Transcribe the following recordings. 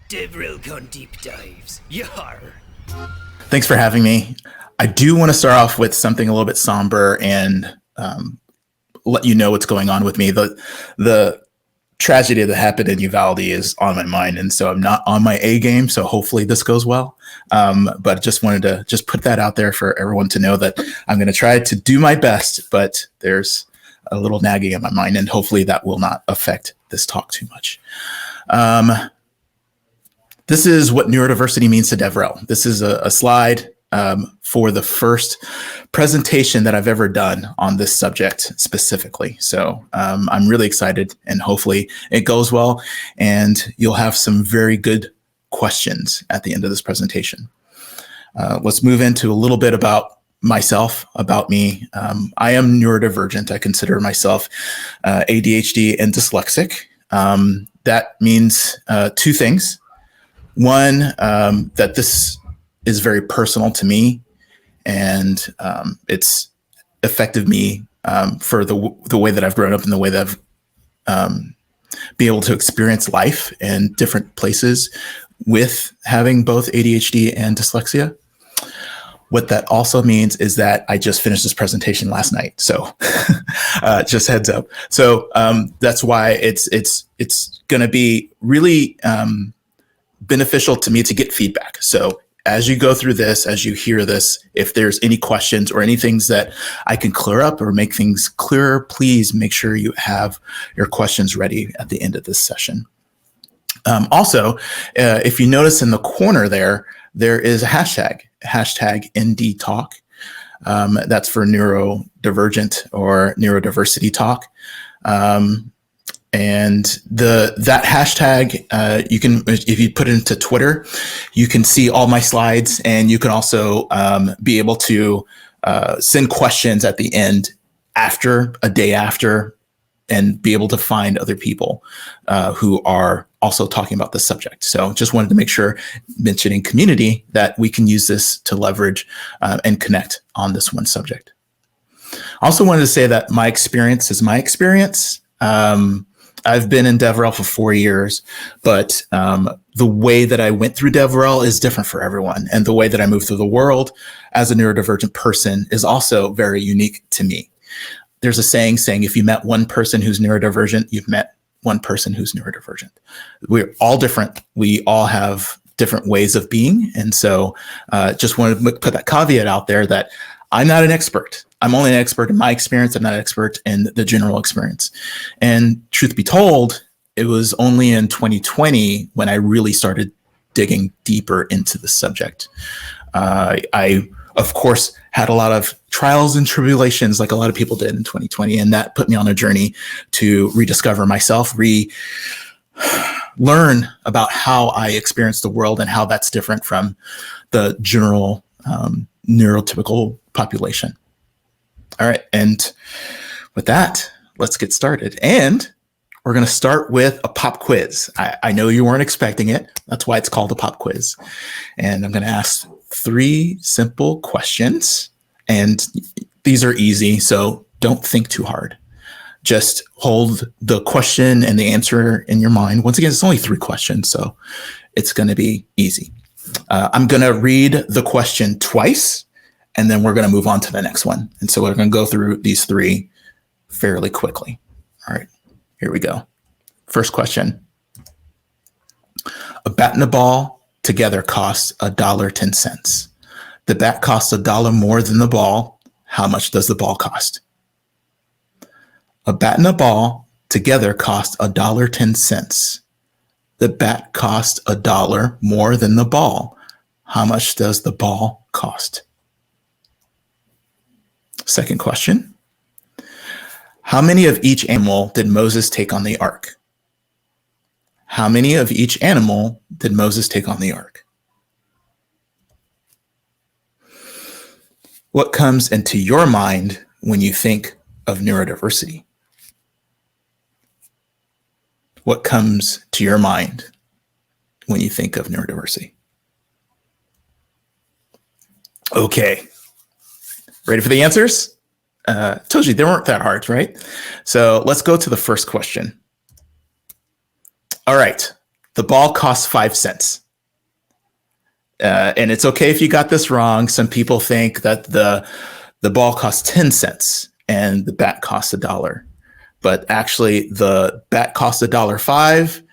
DevRel con deep dives. Yar. Thanks for having me. I do want to start off with something a little bit somber and let you know what's going on with me. The tragedy that happened in Uvalde is on my mind, and so I'm not on my A game, so hopefully this goes well. But just wanted to just put that out there for everyone to know that I'm going to try to do my best, but there's a little nagging in my mind, and hopefully that will not affect this talk too much. This is what neurodiversity means to DevRel. This is a slide for the first presentation that I've ever done on this subject specifically. So I'm really excited, and hopefully it goes well, and you'll have some very good questions at the end of this presentation. Let's move into a little bit about myself, about me. I am neurodivergent. I consider myself ADHD and dyslexic. That means two things. One, that this is very personal to me, and it's affected me for the way that I've grown up and the way that I've been able to experience life in different places with having both ADHD and dyslexia. What that also means is that I just finished this presentation last night, so just heads up. So that's why it's going to be really beneficial to me to get feedback. So as you go through this, as you hear this, if there's any questions or any things that I can clear up or make things clearer, please make sure you have your questions ready at the end of this session. Also, if you notice in the corner there is a hashtag NDTalk. That's for neurodivergent or neurodiversity talk. And that hashtag, you can, if you put it into Twitter, you can see all my slides, and you can also be able to send questions at the end after, a day after, and be able to find other people who are also talking about this subject. So just wanted to make sure, mentioning community, that we can use this to leverage and connect on this one subject. I also wanted to say that my experience is my experience. I've been in DevRel for 4 years, but the way that I went through DevRel is different for everyone. And the way that I move through the world as a neurodivergent person is also very unique to me. There's a saying if you met one person who's neurodivergent, you've met one person who's neurodivergent. We're all different. We all have different ways of being. And so just wanted to put that caveat out there that I'm not an expert. I'm only an expert in my experience. I'm not an expert in the general experience. And truth be told, it was only in 2020 when I really started digging deeper into the subject. I, of course, had a lot of trials and tribulations like a lot of people did in 2020. And that put me on a journey to rediscover myself, learn about how I experience the world and how that's different from the general neurotypical population. All right, and with that, let's get started. And we're going to start with a pop quiz. I know you weren't expecting it. That's why it's called a pop quiz. And I'm going to ask 3 simple questions. And these are easy, so don't think too hard. Just hold the question and the answer in your mind. Once again, it's only 3 questions, so it's going to be easy. I'm going to read the question twice, and then we're going to move on to the next one. And so we're going to go through these 3 fairly quickly. All right, here we go. First question. A bat and a ball together costs $1.10. The bat costs $1 more than the ball. How much does the ball cost? A bat and a ball together cost $1.10. The bat costs $1 more than the ball. How much does the ball cost? Second question. How many of each animal did Moses take on the ark? How many of each animal did Moses take on the ark? What comes into your mind when you think of neurodiversity? What comes to your mind when you think of neurodiversity? Okay. Ready for the answers? Told you they weren't that hard, right? So let's go to the first question. All right. the ball costs 5 cents. And it's okay if you got this wrong. Some people think that the ball costs 10 cents and the bat costs $1. But actually, the bat costs $1.05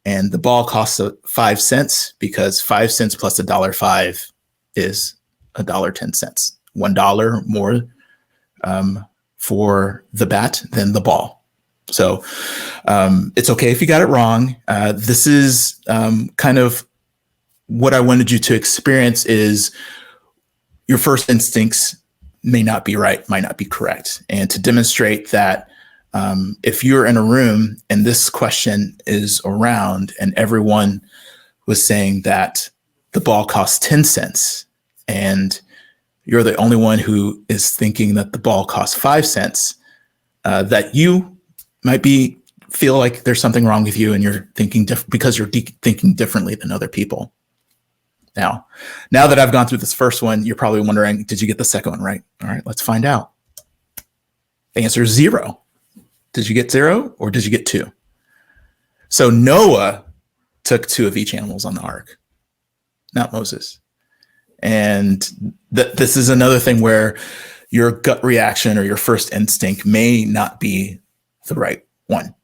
and the ball costs 5 cents, because 5 cents plus $1.05 is $1.10. $1 more for the bat than the ball. So it's okay if you got it wrong. This is kind of what I wanted you to experience is your first instincts may not be right, might not be correct. And to demonstrate that if you're in a room and this question is around and everyone was saying that the ball costs 10 cents and you're the only one who is thinking that the ball costs 5 cents, that you might feel like there's something wrong with you and you're thinking because you're thinking differently than other people. Now that I've gone through this first one, you're probably wondering, did you get the second one right? All right, let's find out. The answer is 0. Did you get 0 or did you get 2? So Noah took 2 of each animals on the ark, not Moses. And this is another thing where your gut reaction or your first instinct may not be the right one.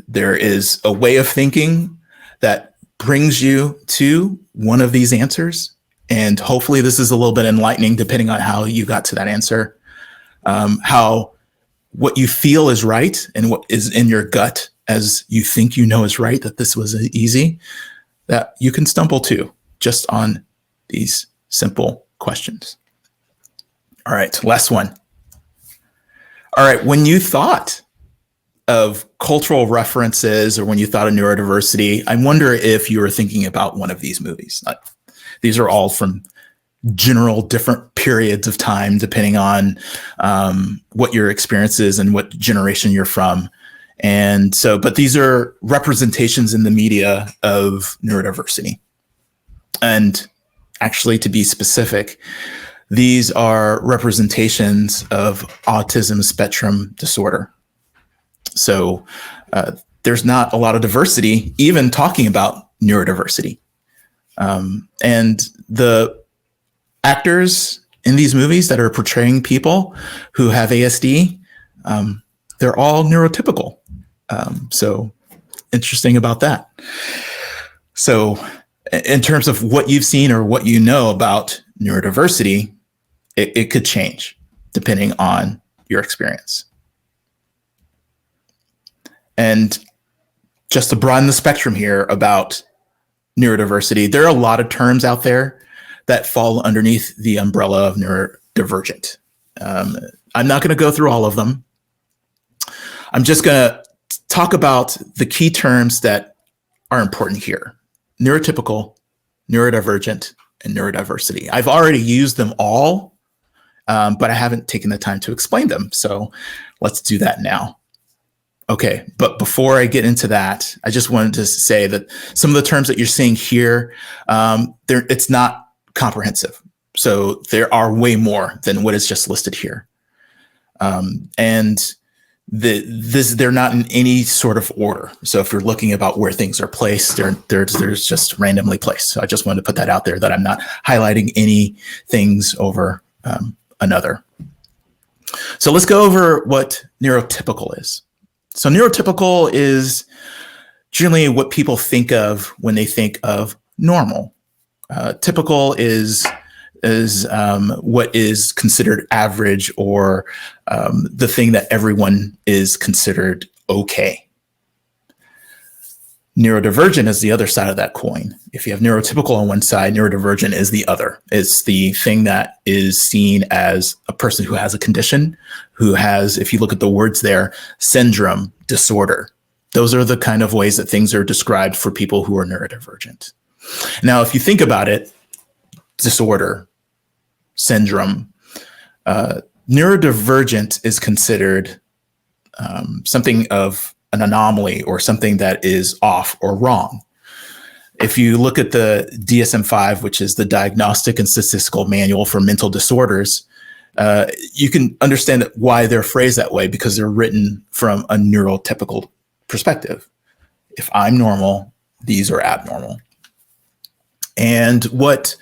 There is a way of thinking that brings you to one of these answers. And hopefully this is a little bit enlightening depending on how you got to that answer. How what you feel is right and what is in your gut as you think you know is right, that this was easy, that you can stumble to just on these simple questions. All right, last one. All right, when you thought of cultural references or when you thought of neurodiversity, I wonder if you were thinking about one of these movies. These are all from general different periods of time, depending on what your experience is and what generation you're from. And so, but these are representations in the media of neurodiversity. And actually, to be specific, these are representations of autism spectrum disorder. So there's not a lot of diversity, even talking about neurodiversity. And the actors in these movies that are portraying people who have ASD, they're all neurotypical. So interesting about that. So in terms of what you've seen or what you know about neurodiversity, it could change depending on your experience. And just to broaden the spectrum here about neurodiversity, there are a lot of terms out there that fall underneath the umbrella of neurodivergent. I'm not going to go through all of them. I'm just going to talk about the key terms that are important here: neurotypical, neurodivergent, and neurodiversity. I've already used them all, but I haven't taken the time to explain them. So let's do that now. Okay, but before I get into that, I just wanted to say that some of the terms that you're seeing here, it's not comprehensive. So there are way more than what is just listed here. And they're not in any sort of order. So if you're looking about where things are placed, they're just randomly placed. So I just wanted to put that out there, that I'm not highlighting any things over another. So let's go over what neurotypical is. So neurotypical is generally what people think of when they think of normal. Typical is what is considered average, or the thing that everyone is considered okay. Neurodivergent is the other side of that coin. If you have neurotypical on one side, neurodivergent is the other. It's the thing that is seen as a person who has a condition, who has, if you look at the words there, syndrome, disorder. Those are the kind of ways that things are described for people who are neurodivergent. Now, if you think about it, disorder, syndrome, neurodivergent is considered something of an anomaly or something that is off or wrong. If you look at the DSM-5, which is the Diagnostic and Statistical Manual for Mental Disorders, you can understand why they're phrased that way, because they're written from a neurotypical perspective. If I'm normal, these are abnormal. And what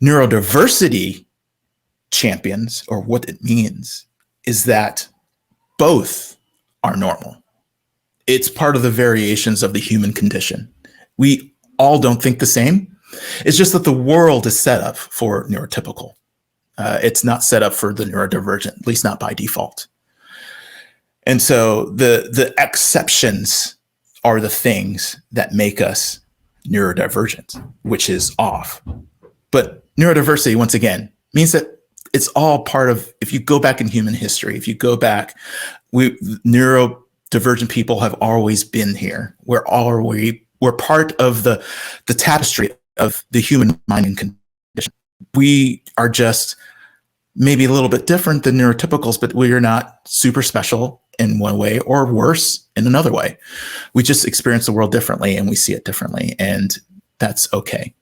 neurodiversity champions, or what it means, is that both are normal. It's part of the variations of the human condition. We all don't think the same. It's just that the world is set up for neurotypical. It's not set up for the neurodivergent, at least not by default. And so the exceptions are the things that make us neurodivergent, which is off. But neurodiversity, once again, means that it's all part of, if you go back in human history, if you go back, neurodivergent people have always been here. We're part of the tapestry of the human mind and condition. We are just maybe a little bit different than neurotypicals, but we are not super special in one way or worse in another way. We just experience the world differently and we see it differently, and that's okay.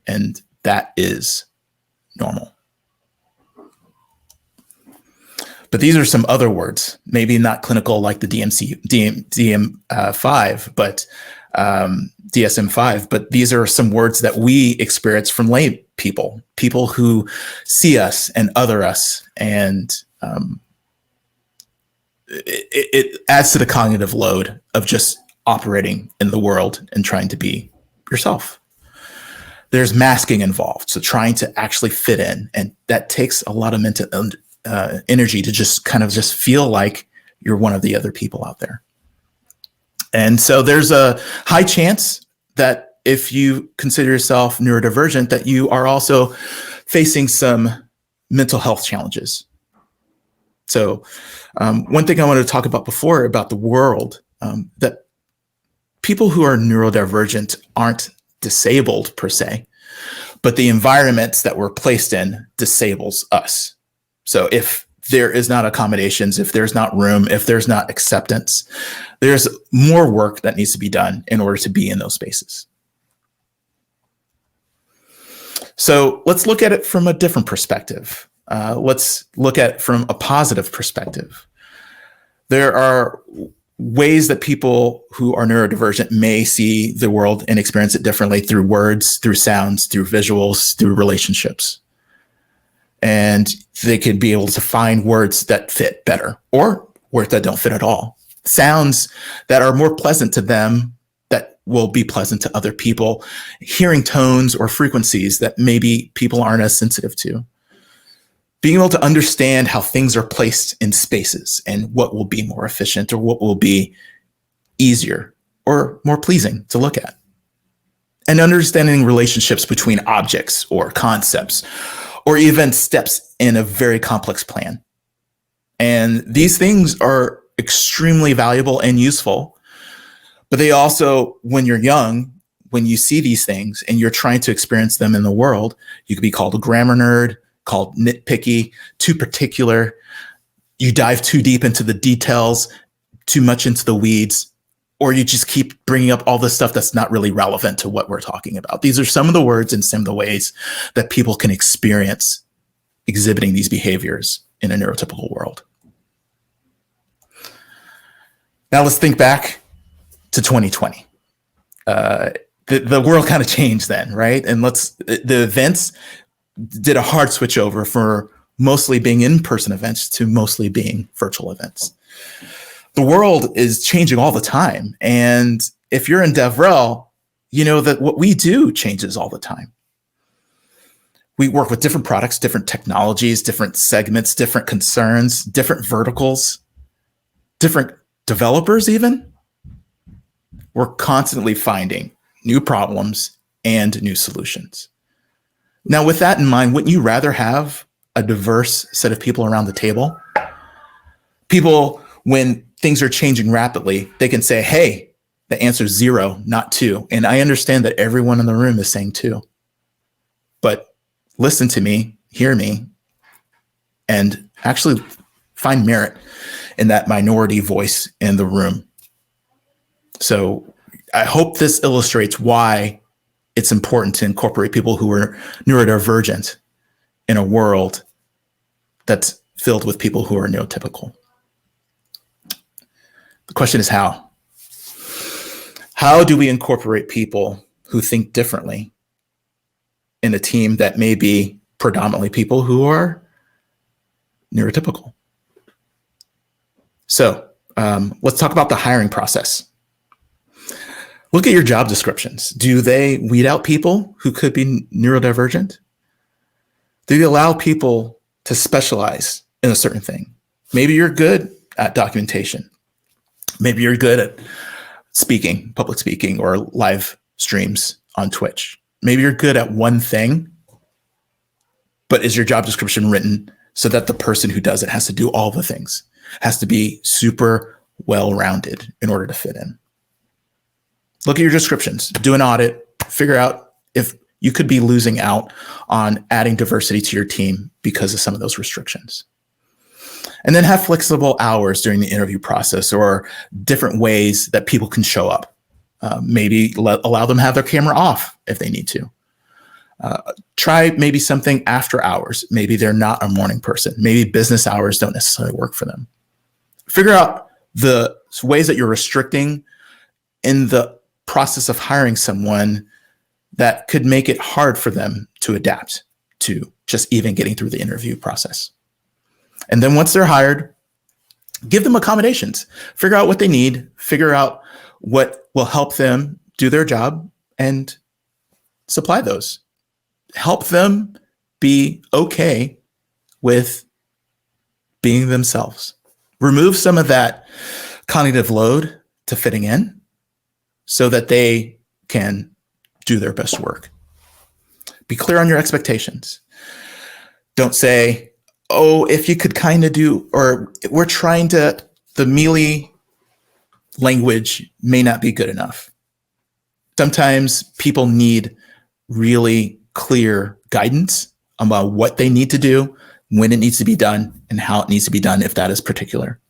And that is normal. But these are some other words, maybe not clinical like the DSM-5, but these are some words that we experience from lay people who see us and other us, and it adds to the cognitive load of just operating in the world and trying to be yourself. There's masking involved, so trying to actually fit in, and that takes a lot of mental energy to just kind of just feel like you're one of the other people out there. And so there's a high chance that if you consider yourself neurodivergent, that you are also facing some mental health challenges. So one thing I wanted to talk about before about the world, that people who are neurodivergent aren't disabled per se, but the environments that we're placed in disables us. So if there is not accommodations, if there's not room, if there's not acceptance, there's more work that needs to be done in order to be in those spaces. So let's look at it from a different perspective. Let's look at it from a positive perspective. There are ways that people who are neurodivergent may see the world and experience it differently through words, through sounds, through visuals, through relationships. And they could be able to find words that fit better or words that don't fit at all. Sounds that are more pleasant to them that will be pleasant to other people. Hearing tones or frequencies that maybe people aren't as sensitive to. Being able to understand how things are placed in spaces and what will be more efficient or what will be easier or more pleasing to look at. And understanding relationships between objects or concepts, or even steps in a very complex plan. And these things are extremely valuable and useful, but they also, when you're young, when you see these things and you're trying to experience them in the world, you could be called a grammar nerd, called nitpicky, too particular. You dive too deep into the details, too much into the weeds, or you just keep bringing up all this stuff that's not really relevant to what we're talking about. These are some of the words and some of the ways that people can experience exhibiting these behaviors in a neurotypical world. Now let's think back to 2020. The world kind of changed then, right? And the events did a hard switch over for mostly being in-person events to mostly being virtual events. The world is changing all the time. And if you're in DevRel, you know that what we do changes all the time. We work with different products, different technologies, different segments, different concerns, different verticals, different developers even. We're constantly finding new problems and new solutions. Now, with that in mind, wouldn't you rather have a diverse set of people around the table? People, when things are changing rapidly, they can say, hey, the answer is 0, not 2. And I understand that everyone in the room is saying 2. But listen to me, hear me, and actually find merit in that minority voice in the room. So I hope this illustrates why it's important to incorporate people who are neurodivergent in a world that's filled with people who are neurotypical. The question is how. How do we incorporate people who think differently in a team that may be predominantly people who are neurotypical? So let's talk about the hiring process. Look at your job descriptions. Do they weed out people who could be neurodivergent? Do they allow people to specialize in a certain thing? Maybe you're good at documentation. Maybe you're good at speaking, public speaking, or live streams on Twitch. Maybe you're good at one thing, but is your job description written so that the person who does it has to do all the things, has to be super well-rounded in order to fit in? Look at your descriptions, do an audit, figure out if you could be losing out on adding diversity to your team because of some of those restrictions. And then have flexible hours during the interview process, or different ways that people can show up. Maybe allow them to have their camera off if they need to. Try maybe something after hours. Maybe they're not a morning person. Maybe business hours don't necessarily work for them. Figure out the ways that you're restricting in the process of hiring someone that could make it hard for them to adapt to just even getting through the interview process. And then once they're hired, give them accommodations. Figure out what they need, figure out what will help them do their job, and supply those. Help them be okay with being themselves. Remove some of that cognitive load to fitting in so that they can do their best work. Be clear on your expectations. Don't say, oh, if you could kind of do, or we're trying to, the mealy language may not be good enough. Sometimes people need really clear guidance about what they need to do, when it needs to be done, and how it needs to be done if that is particular.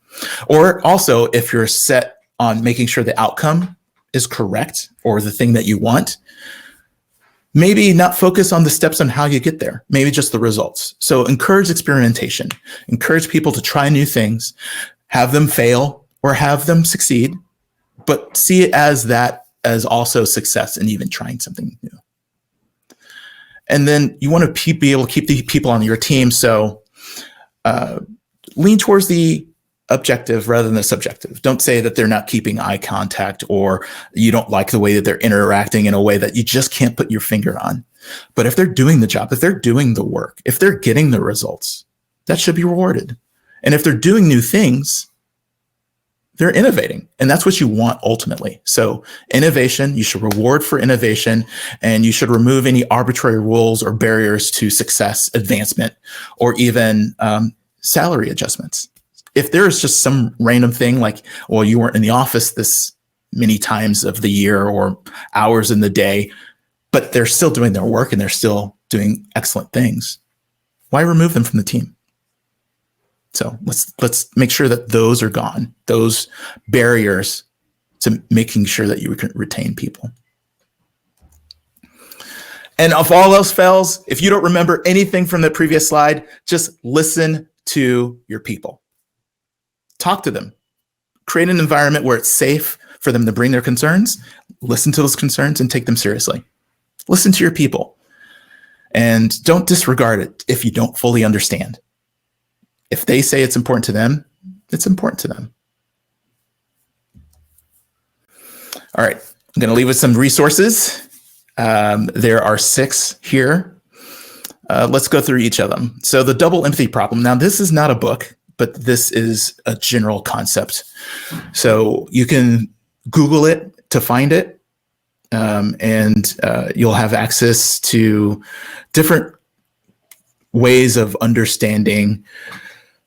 Or also, if you're set on making sure the outcome is correct or the thing that you want, maybe not focus on the steps on how you get there, maybe just the results. So encourage experimentation, encourage people to try new things, have them fail or have them succeed, but see it as that as also success in even trying something new. And then you want to be able to keep the people on your team. So lean towards the objective rather than the subjective. Don't say that they're not keeping eye contact or you don't like the way that they're interacting in a way that you just can't put your finger on. But if they're doing the job, if they're doing the work, if they're getting the results, that should be rewarded. And if they're doing new things, they're innovating. And that's what you want ultimately. So innovation, you should reward for innovation, and you should remove any arbitrary rules or barriers to success, advancement, or even salary adjustments. If there's just some random thing like, well, you weren't in the office this many times of the year or hours in the day, but they're still doing their work and they're still doing excellent things, why remove them from the team? So let's make sure that those are gone, those barriers to making sure that you can retain people. And if all else fails, if you don't remember anything from the previous slide, just listen to your people. Talk to them. Create an environment where it's safe for them to bring their concerns, listen to those concerns, and take them seriously. Listen to your people. And don't disregard it if you don't fully understand. If they say it's important to them, it's important to them. All right, I'm going to leave with some resources. There are 6 here. Let's go through each of them. So the double empathy problem. Now, this is not a book, but this is a general concept. So you can Google it to find it, and you'll have access to different ways of understanding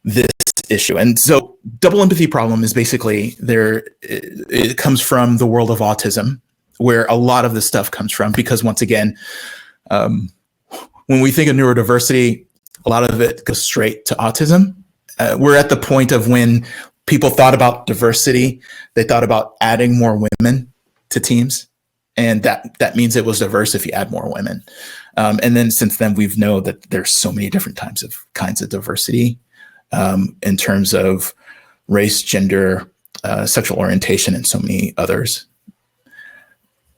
this issue. And so double empathy problem is basically it comes from the world of autism, where a lot of this stuff comes from, because once again, when we think of neurodiversity, a lot of it goes straight to autism. We're at the point of when people thought about diversity, they thought about adding more women to teams. And that means it was diverse if you add more women. And then since then, we've known that there's so many different kinds of diversity in terms of race, gender, sexual orientation, and so many others.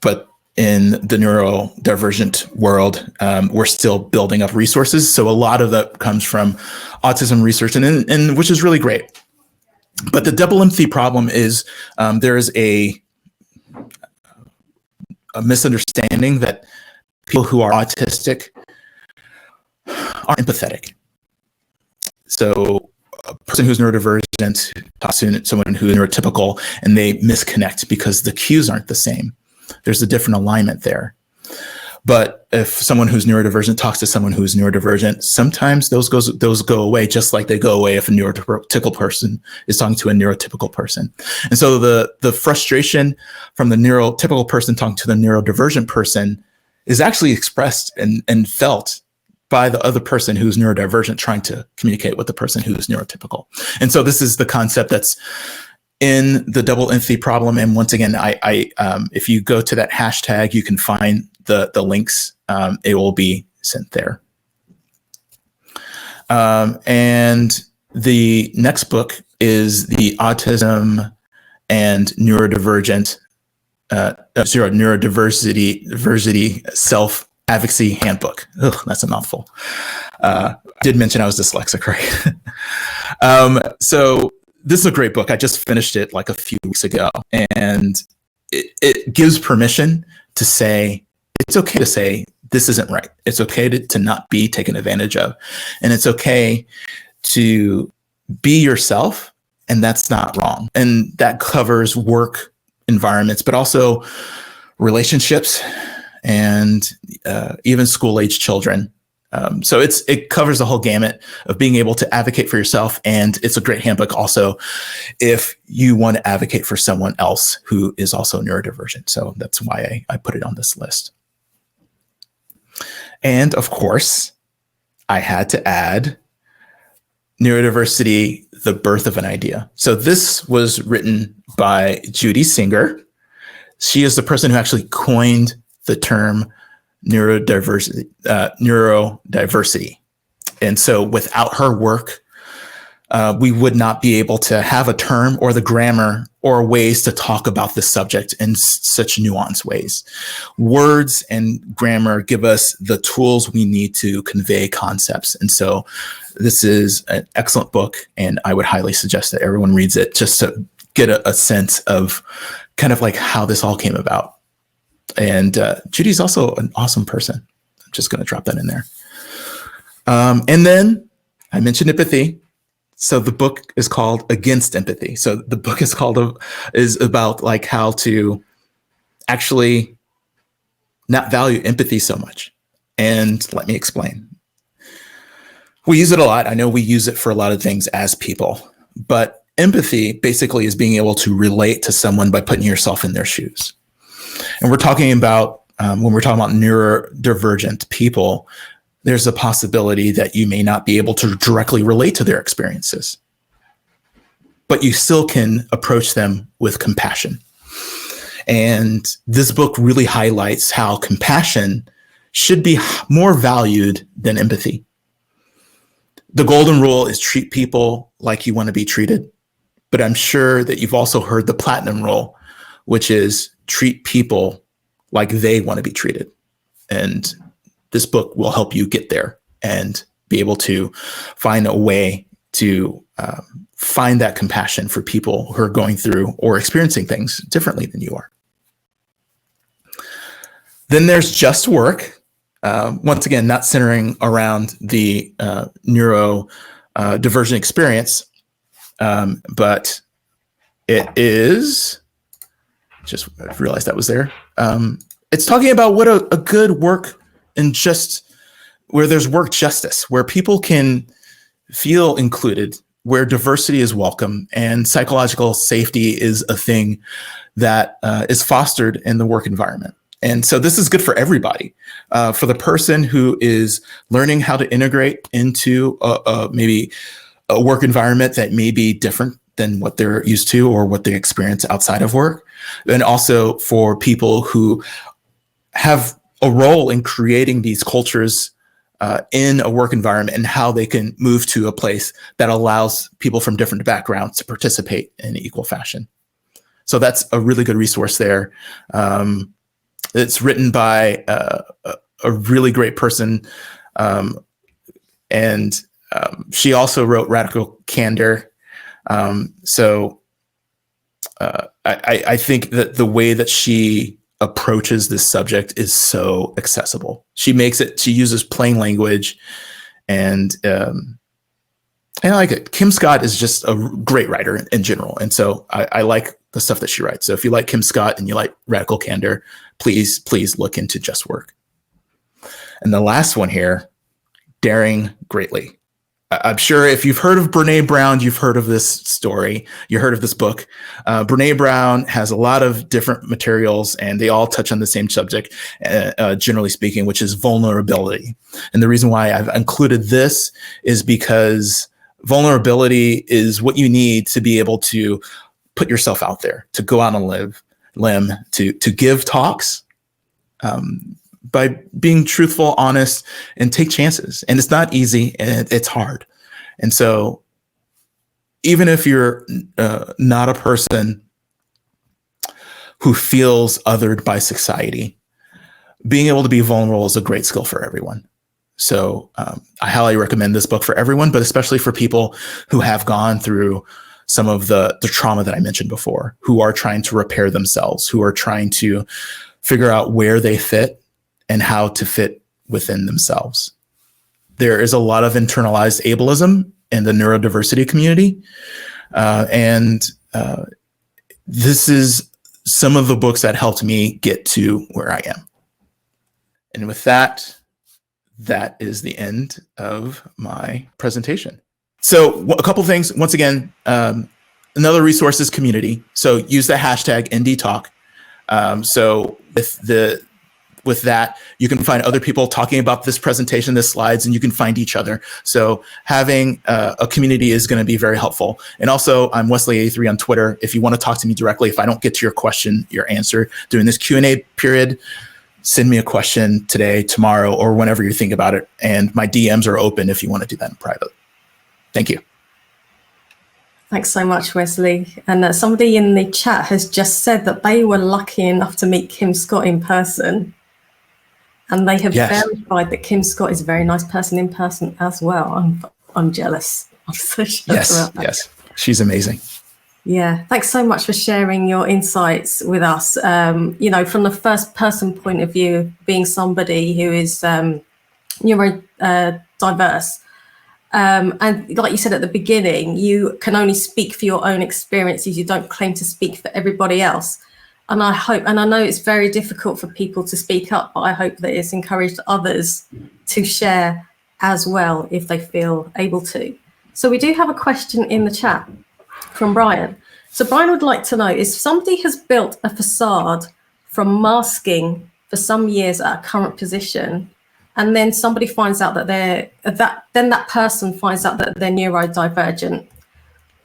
but in the neurodivergent world, we're still building up resources. So a lot of that comes from autism research, and which is really great. But the double empathy problem is there is a misunderstanding that people who are autistic are empathetic. So a person who's neurodivergent talks to someone who is neurotypical, and they misconnect because the cues aren't the same. There's a different alignment there. But if someone who's neurodivergent talks to someone who's neurodivergent, sometimes those go away, just like they go away if a neurotypical person is talking to a neurotypical person. And so the frustration from the neurotypical person talking to the neurodivergent person is actually expressed and felt by the other person who's neurodivergent trying to communicate with the person who's neurotypical. And so this is the concept that's in the double empathy problem. And once again, I if you go to that hashtag, you can find the links. It will be sent there. And the next book is the Autism and Neurodivergent Neurodiversity Self-Advocacy Handbook. Ugh, that's a mouthful. Did mention I was dyslexic, right? So this is a great book. I just finished it like a few weeks ago, and it gives permission to say, it's okay to say, this isn't right. It's okay to not be taken advantage of. And it's okay to be yourself, and that's not wrong. And that covers work environments, but also relationships and even school-age children. So it covers the whole gamut of being able to advocate for yourself. And it's a great handbook also if you want to advocate for someone else who is also neurodivergent. So that's why I put it on this list. And of course, I had to add Neurodiversity, The Birth of an Idea. So this was written by Judy Singer. She is the person who actually coined the term neurodiversity. And so without her work, we would not be able to have a term or the grammar or ways to talk about this subject in such nuanced ways. Words and grammar give us the tools we need to convey concepts. And so this is an excellent book, and I would highly suggest that everyone reads it just to get a sense of kind of like how this all came about. And Judy's also an awesome person. I'm just going to drop that in there. And then I mentioned empathy. So the book is called Against Empathy. So the book is about like how to actually not value empathy so much. And let me explain. We use it a lot. I know we use it for a lot of things as people, but empathy basically is being able to relate to someone by putting yourself in their shoes. And we're talking about, when we're talking about neurodivergent people, there's a possibility that you may not be able to directly relate to their experiences, but you still can approach them with compassion. And this book really highlights how compassion should be more valued than empathy. The golden rule is treat people like you want to be treated. But I'm sure that you've also heard the platinum rule, which is treat people like they want to be treated. And this book will help you get there and be able to find a way to find that compassion for people who are going through or experiencing things differently than you are. Then there's Just Work. Once again, not centering around the neurodivergent experience, but it is, just realized that was there. It's talking about what a good work and just where there's work justice, where people can feel included, where diversity is welcome, and psychological safety is a thing that is fostered in the work environment. And so this is good for everybody, for the person who is learning how to integrate into maybe a work environment that may be different than what they're used to or what they experience outside of work. And also for people who have a role in creating these cultures in a work environment and how they can move to a place that allows people from different backgrounds to participate in equal fashion. So that's a really good resource there. It's written by a really great person, and she also wrote Radical Candor. I think that the way that she approaches this subject is so accessible. She uses plain language, and I like it. Kim Scott is just a great writer in general. And so I like the stuff that she writes. So if you like Kim Scott and you like Radical Candor, please look into Just Work. And the last one here, Daring Greatly. I'm sure if you've heard of Brene Brown, you've heard of this story. You heard of this book. Brene Brown has a lot of different materials, and they all touch on the same subject, generally speaking, which is vulnerability. And the reason why I've included this is because vulnerability is what you need to be able to put yourself out there, to go out on a limb, to give talks, by being truthful, honest, and take chances. And it's not easy, and it's hard. And so even if you're not a person who feels othered by society, being able to be vulnerable is a great skill for everyone. So I highly recommend this book for everyone, but especially for people who have gone through some of the trauma that I mentioned before, who are trying to repair themselves, who are trying to figure out where they fit and how to fit within themselves. There is a lot of internalized ableism in the neurodiversity community. This is some of the books that helped me get to where I am. And with that is the end of my presentation. So a couple things. Once again, another resource is community. So use the hashtag NDTalk. So with that, you can find other people talking about this presentation, the slides, and you can find each other. So having a community is going to be very helpful. And also, I'm Wesley83 on Twitter. If you want to talk to me directly, if I don't get to your question, your answer during this Q&A period, send me a question today, tomorrow, or whenever you think about it. And my DMs are open if you want to do that in private. Thank you. Thanks so much, Wesley. And somebody in the chat has just said that they were lucky enough to meet Kim Scott in person. And they have verified that Kim Scott is a very nice person in person as well. I'm jealous. I'm so jealous about that. Yes, she's amazing. Yeah, thanks so much for sharing your insights with us. From the first person point of view, being somebody who is neurodiverse. And like you said at the beginning, you can only speak for your own experiences. You don't claim to speak for everybody else. And I hope, and I know it's very difficult for people to speak up, but I hope that it's encouraged others to share as well if they feel able to. So we do have a question in the chat from Brian. So Brian would like to know, if somebody has built a facade from masking for some years at a current position, and then somebody finds out that that person finds out that they're neurodivergent,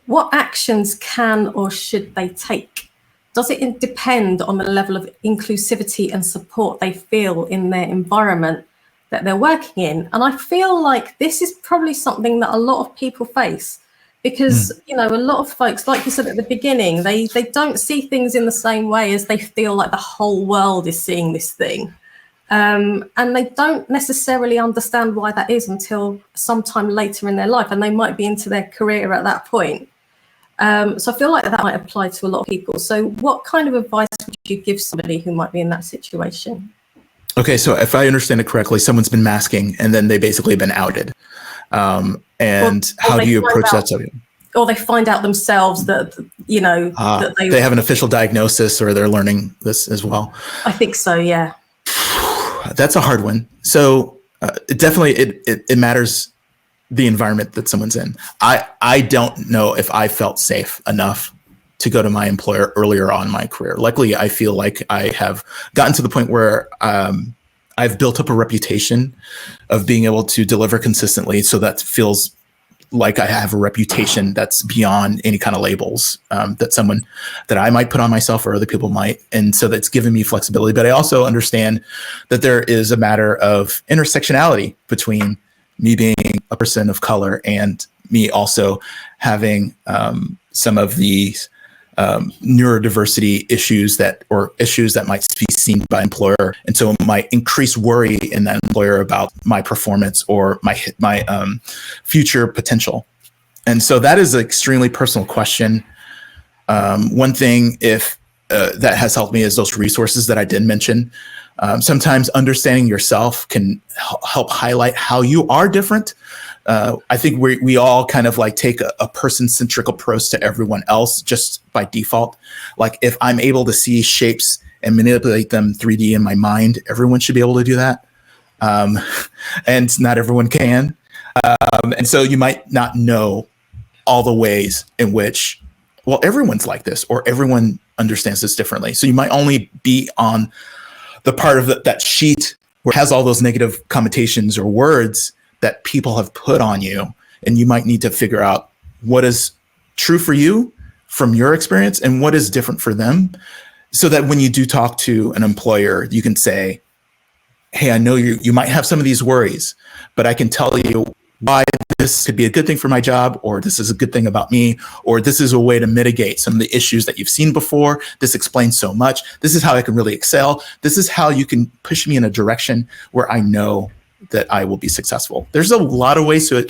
what actions can or should they take? Does it depend on the level of inclusivity and support they feel in their environment that they're working in? And I feel like this is probably something that a lot of people face, because a lot of folks, like you said at the beginning, they don't see things in the same way as they feel like the whole world is seeing this thing. And they don't necessarily understand why that is until sometime later in their life, and they might be into their career at that point. So I feel like that might apply to a lot of people. So what kind of advice would you give somebody who might be in that situation? Okay, so if I understand it correctly, someone's been masking and then they basically been outed. How do you approach that subject? Or they find out themselves that, that they have an official diagnosis, or they're learning this as well. I think so, yeah. That's a hard one. So it matters the environment that someone's in. I don't know if I felt safe enough to go to my employer earlier on in my career. Luckily, I feel like I have gotten to the point where I've built up a reputation of being able to deliver consistently. So that feels like I have a reputation that's beyond any kind of labels that I might put on myself or other people might. And so that's given me flexibility. But I also understand that there is a matter of intersectionality between me being a person of color and me also having some of these neurodiversity issues that might be seen by employer, and so it might increase worry in that employer about my performance or my future potential. And so that is an extremely personal question. One thing that has helped me is those resources that I did mention. Sometimes understanding yourself can help highlight how you are different. I think we all kind of like take a person-centric approach to everyone else just by default. Like if I'm able to see shapes and manipulate them 3D in my mind, everyone should be able to do that. And not everyone can. And so you might not know all the ways in which, well, everyone's like this, or everyone understands this differently. So you might only be on the part of that sheet where it has all those negative connotations or words that people have put on you. And you might need to figure out what is true for you from your experience and what is different for them, so that when you do talk to an employer, you can say, hey, I know you might have some of these worries, but I can tell you why this could be a good thing for my job, or this is a good thing about me, or this is a way to mitigate some of the issues that you've seen before. This explains so much. This is how I can really excel. This is how you can push me in a direction where I know that I will be successful. There's a lot of ways to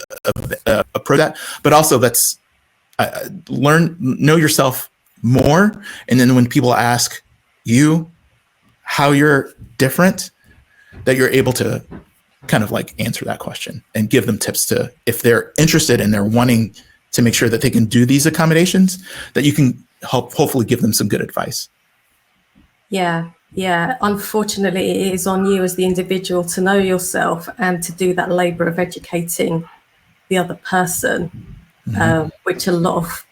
approach that, but also that's know yourself more. And then when people ask you how you're different, that you're able to kind of like answer that question and give them tips to, if they're interested and they're wanting to make sure that they can do these accommodations, that you can hopefully give them some good advice. Yeah. Unfortunately, it is on you as the individual to know yourself and to do that labor of educating the other person, which a lot of,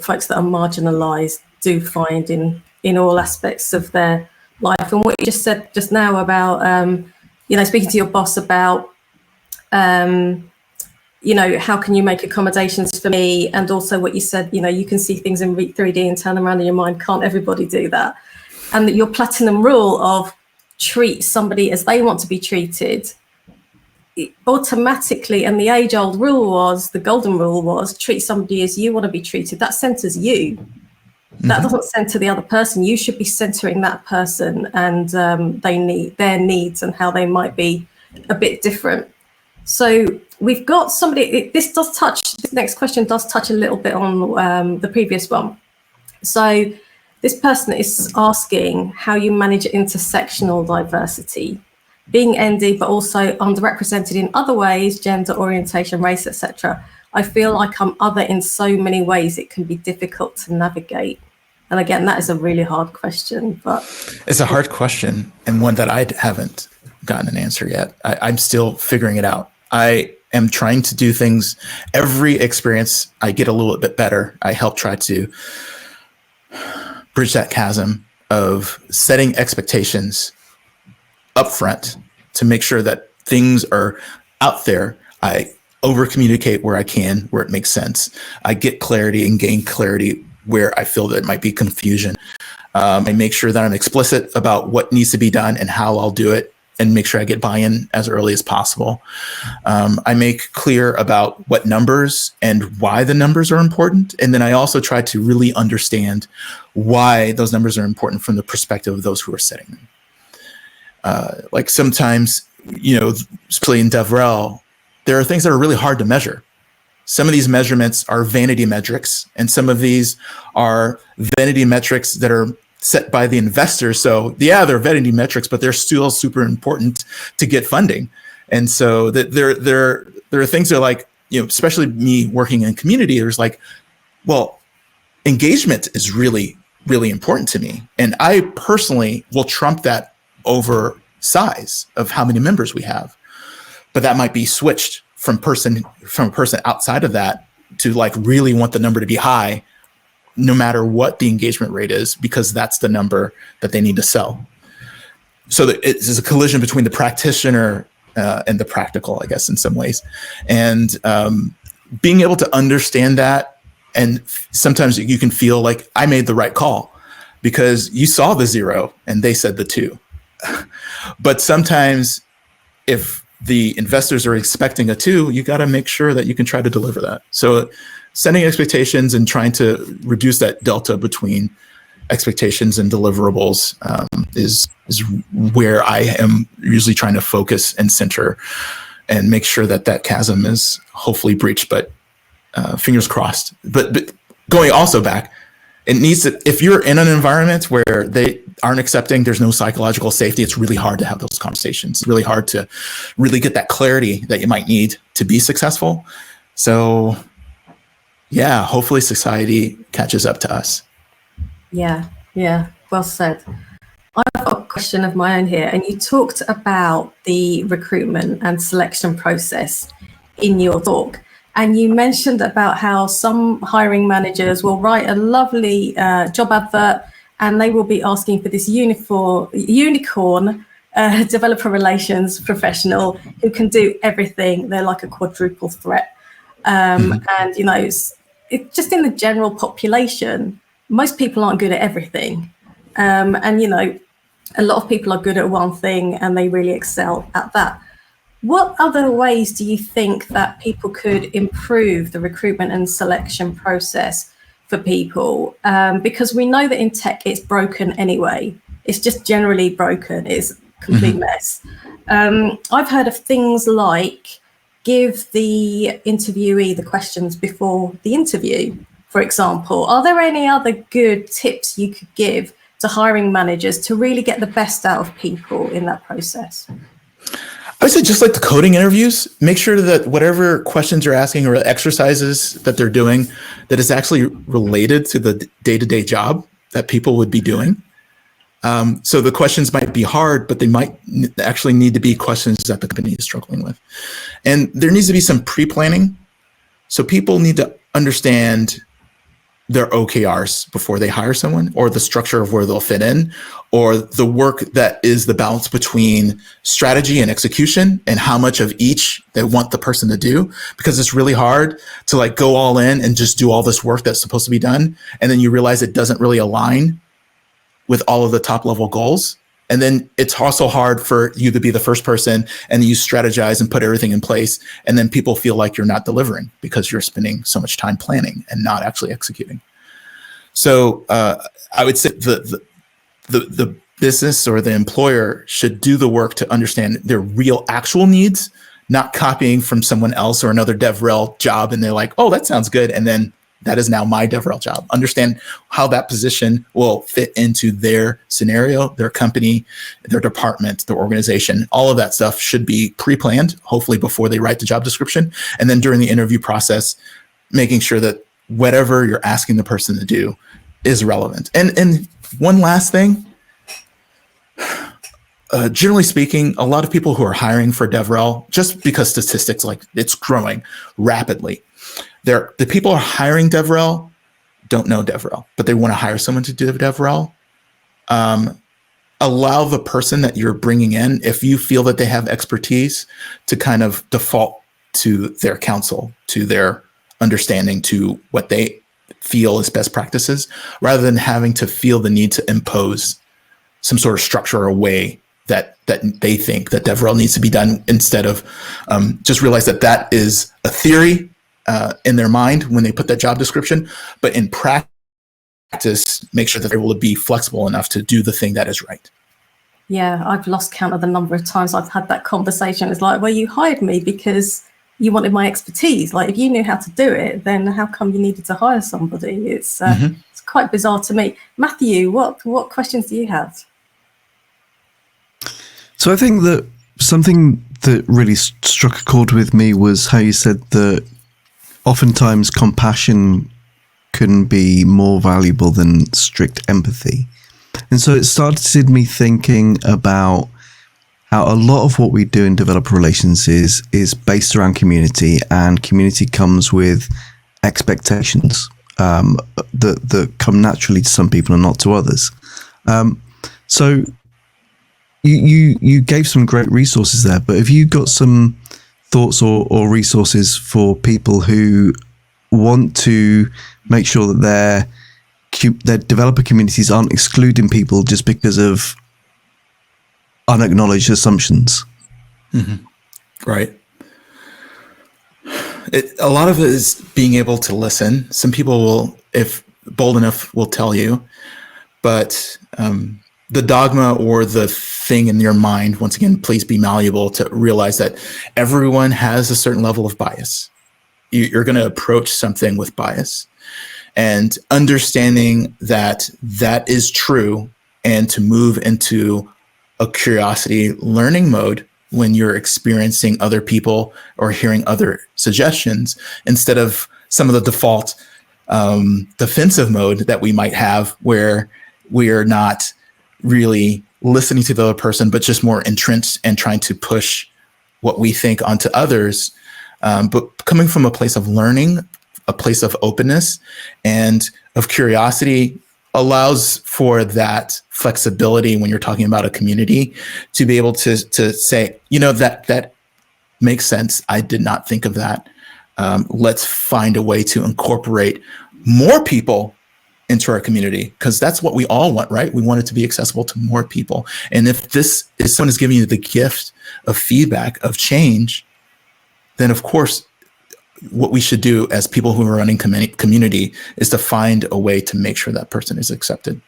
folks that are marginalized do find in all aspects of their life. And what you just said just now about, speaking to your boss about, how can you make accommodations for me? And also what you said, you can see things in 3D and turn them around in your mind. Can't everybody do that? And that your platinum rule of treat somebody as they want to be treated, automatically, and the age-old rule was, the golden rule was, treat somebody as you want to be treated. That centers you. That doesn't center the other person. You should be centering that person and their needs and how they might be a bit different. So we've got somebody, this next question does touch a little bit on the previous one. So this person is asking how you manage intersectional diversity, being ND, but also underrepresented in other ways, gender, orientation, race, etc. I feel like I'm other in so many ways it can be difficult to navigate. And again, that is a really hard question, but it's a hard question, and one that I haven't gotten an answer yet. I'm still figuring it out. I am trying to do things. Every experience, I get a little bit better. I help try to bridge that chasm of setting expectations up front to make sure that things are out there. I over communicate where I can, where it makes sense. I get clarity and gain clarity where I feel that it might be confusion. I make sure that I'm explicit about what needs to be done and how I'll do it, and make sure I get buy-in as early as possible. I make clear about what numbers and why the numbers are important. And then I also try to really understand why those numbers are important from the perspective of those who are setting them. Like sometimes, especially in DevRel, there are things that are really hard to measure. Some of these measurements are vanity metrics, and some of these are vanity metrics that are set by the investors. So they're vanity metrics, but they're still super important to get funding. And so that there are things that are like, especially me working in community, there's like, well, engagement is really, really important to me. And I personally will trump that over size of how many members we have. But that might be switched from a person outside of that to like really want the number to be high, no matter what the engagement rate is, because that's the number that they need to sell. So it's a collision between the practitioner and the practical, I guess, in some ways. And being able to understand that, and sometimes you can feel like I made the right call because you saw the 0 and they said the 2. But sometimes if the investors are expecting a 2, you got to make sure that you can try to deliver that. So setting expectations and trying to reduce that delta between expectations and deliverables is where I am usually trying to focus and center and make sure that that chasm is hopefully breached, but fingers crossed. But going also back, it needs to, if you're in an environment where they aren't accepting, there's no psychological safety, it's really hard to have those conversations. It's really hard to really get that clarity that you might need to be successful. So yeah, hopefully society catches up to us. Yeah, well said. I've got a question of my own here, and you talked about the recruitment and selection process in your talk. And you mentioned about how some hiring managers will write a lovely job advert, and they will be asking for this unicorn developer relations professional who can do everything. They're like a quadruple threat. And, you know, it's just in the general population, most people aren't good at everything. And, you know, a lot of people are good at one thing and they really excel at that. What other ways do you think that people could improve the recruitment and selection process for people? Because we know that in tech, it's broken anyway. It's just generally broken. It's a complete mess. I've heard of things like give the interviewee the questions before the interview, for example. Are there any other good tips you could give to hiring managers to really get the best out of people in that process? I would say just like the coding interviews, make sure that whatever questions you're asking or exercises that they're doing, that is actually related to the day-to-day job that people would be doing. So the questions might be hard, but they might actually need to be questions that the company is struggling with. And there needs to be some pre-planning. So people need to understand their OKRs before they hire someone, or the structure of where they'll fit in, or the work that is the balance between strategy and execution and how much of each they want the person to do, because it's really hard to like go all in and just do all this work that's supposed to be done. And then you realize it doesn't really align with all of the top level goals. And then it's also hard for you to be the first person and you strategize and put everything in place. And then people feel like you're not delivering because you're spending so much time planning and not actually executing. So I would say the business or the employer should do the work to understand their real actual needs, not copying from someone else or another DevRel job. And they're like, oh, that sounds good. And then that is now my DevRel job. Understand how that position will fit into their scenario, their company, their department, their organization. All of that stuff should be pre-planned, hopefully before they write the job description. And then during the interview process, making sure that whatever you're asking the person to do is relevant. And one last thing, generally speaking, a lot of people who are hiring for DevRel, just because statistics, like it's growing rapidly, the people who are hiring DevRel don't know DevRel, but they want to hire someone to do DevRel. Allow the person that you're bringing in, if you feel that they have expertise, to kind of default to their counsel, to their understanding, to what they feel is best practices, rather than having to feel the need to impose some sort of structure or way that they think that DevRel needs to be done, instead of just realize that that is a theory in their mind when they put that job description, but in practice, make sure that they're able to be flexible enough to do the thing that is right. Yeah, I've lost count of the number of times I've had that conversation. It's like, well, you hired me because you wanted my expertise. Like, if you knew how to do it, then how come you needed to hire somebody? It's quite bizarre to me. Matthew, what questions do you have? So I think that something that really struck a chord with me was how you said that oftentimes compassion can be more valuable than strict empathy. And so it started me thinking about how a lot of what we do in developer relations is based around community, and community comes with expectations that come naturally to some people and not to others. So you gave some great resources there, but have you got some thoughts or resources for people who want to make sure that their developer communities aren't excluding people just because of unacknowledged assumptions? Right. A lot of it is being able to listen. Some people will, if bold enough, will tell you, but the dogma or the thing in your mind, once again, please be malleable to realize that everyone has a certain level of bias. You're going to approach something with bias, and understanding that that is true, and to move into a curiosity learning mode when you're experiencing other people or hearing other suggestions, instead of some of the default defensive mode that we might have, where we are not really listening to the other person, but just more entrenched and trying to push what we think onto others. But coming from a place of learning, a place of openness and of curiosity, allows for that flexibility when you're talking about a community, to be able to say, that makes sense. I did not think of that. Let's find a way to incorporate more people into our community, because that's what we all want, right? We want it to be accessible to more people. And if someone is giving you the gift of feedback, of change, then of course, what we should do as people who are running community is to find a way to make sure that person is accepted.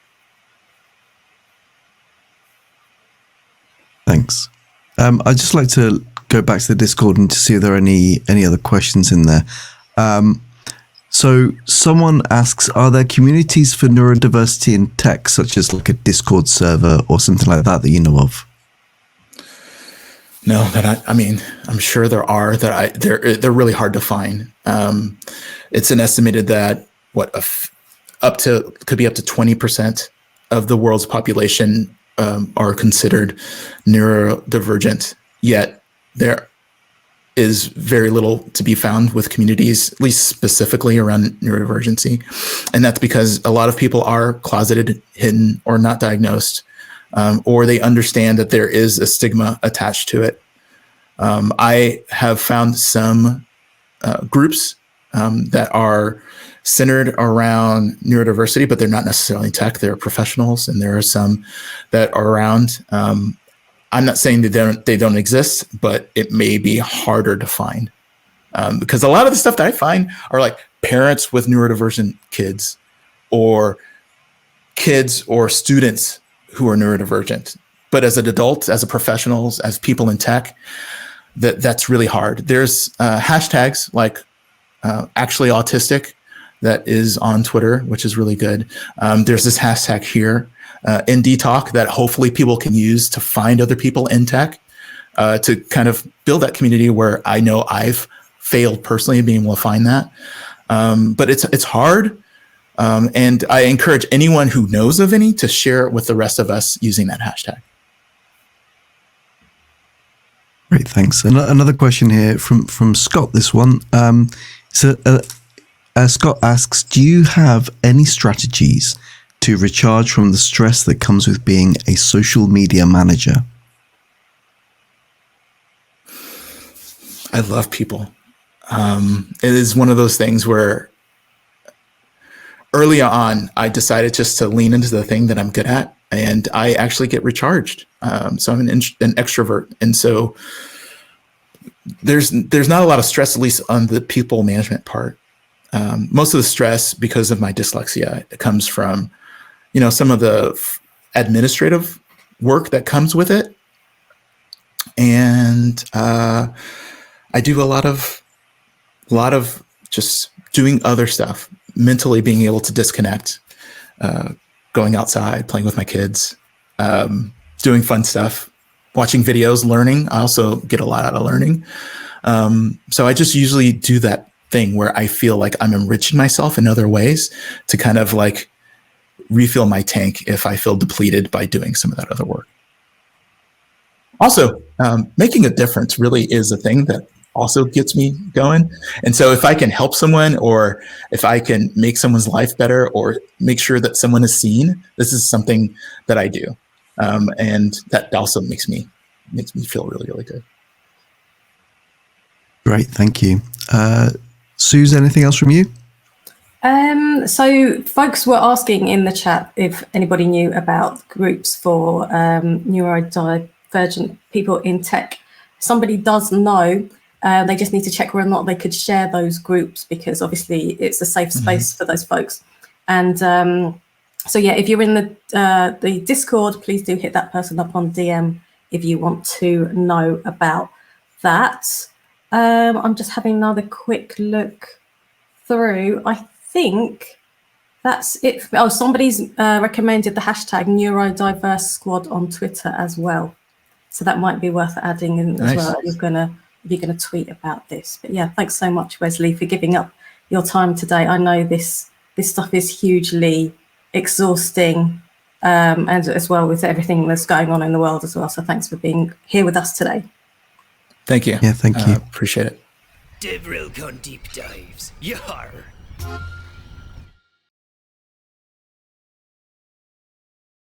Thanks. I'd just like to go back to the Discord and to see if there are any other questions in there. So someone asks, are there communities for neurodiversity in tech, such as like a Discord server or something like that you know of? No, I'm sure there are. They're really hard to find. It's an estimated that could be up to 20% of the world's population are considered neurodivergent. Yet there is very little to be found with communities, at least specifically around neurodivergency, and that's because a lot of people are closeted, hidden, or not diagnosed. Or they understand that there is a stigma attached to it. I have found some groups that are centered around neurodiversity, but they're not necessarily tech. They're professionals, and there are some that are around. I'm not saying that they don't exist, but it may be harder to find because a lot of the stuff that I find are like parents with neurodivergent kids, or kids or students who are neurodivergent. But as an adult, as a professionals, as people in tech, that's really hard. There's hashtags like actually autistic that is on Twitter, which is really good. There's this hashtag here, ND Talk, that hopefully people can use to find other people in tech, to kind of build that community where I know I've failed personally in being able to find that. But it's hard. And I encourage anyone who knows of any to share it with the rest of us using that hashtag. Great, thanks. Another question here from Scott, this one. Scott asks, do you have any strategies to recharge from the stress that comes with being a social media manager? I love people. It is one of those things where early on, I decided just to lean into the thing that I'm good at, and I actually get recharged. So I'm an extrovert, and so there's not a lot of stress, at least on the people management part. Most of the stress, because of my dyslexia, it comes from, some of the administrative work that comes with it, and I do a lot of just doing other stuff, mentally being able to disconnect, going outside, playing with my kids, doing fun stuff, watching videos, learning. I also get a lot out of learning. So I just usually do that thing where I feel like I'm enriching myself in other ways to kind of like refill my tank if I feel depleted by doing some of that other work. Also, making a difference really is a thing that also gets me going. And so if I can help someone, or if I can make someone's life better, or make sure that someone is seen, this is something that I do. And that also makes me feel really, really good. Great, thank you. Suze, anything else from you? So folks were asking in the chat if anybody knew about groups for neurodivergent people in tech. somebody does know, they just need to check whether or not they could share those groups, because obviously it's a safe space for those folks. And so yeah, if you're in the Discord, please do hit that person up on DM if you want to know about that. I'm just having another quick look through. I think that's it. Oh, somebody's recommended the hashtag neurodiverse squad on Twitter as well. So that might be worth adding in as well. If you're gonna tweet about this. But yeah, thanks so much, Wesley, for giving up your time today. I know this stuff is hugely exhausting, and as well with everything that's going on in the world as well. So thanks for being here with us today. Thank you. Yeah, thank you. Appreciate it. DevRel con deep dives. Yar.